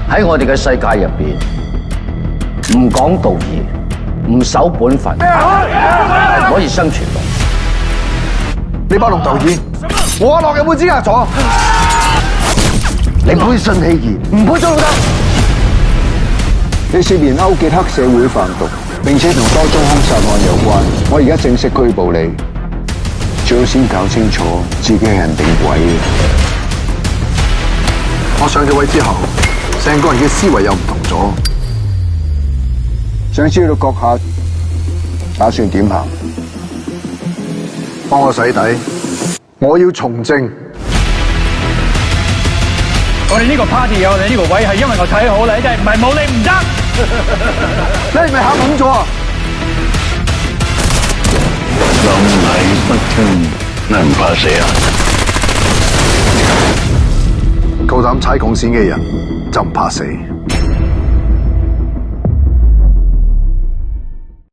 喺我哋嘅世界入邊，唔講道義、唔守本分，係唔可以生存落。你包綠豆耳，我阿樂有冇資格坐？你背信棄義，唔配做老豆。你涉嫌勾結黑社會販毒，並且同多宗兇殺案有關。我而家正式拘捕你，最好先搞清楚自己係人定鬼嘅。我上咗位之後，成個人嘅思維又唔同咗。想知道閣下打算點行？幫我洗底，我要從政。我哋呢個 party 有我哋呢個位，係因為我睇好你，真係唔係冇你唔得。你係咪嚇懵咗啊？狼來不聽，那唔怕死啊？夠膽踩紅線嘅人就唔怕死。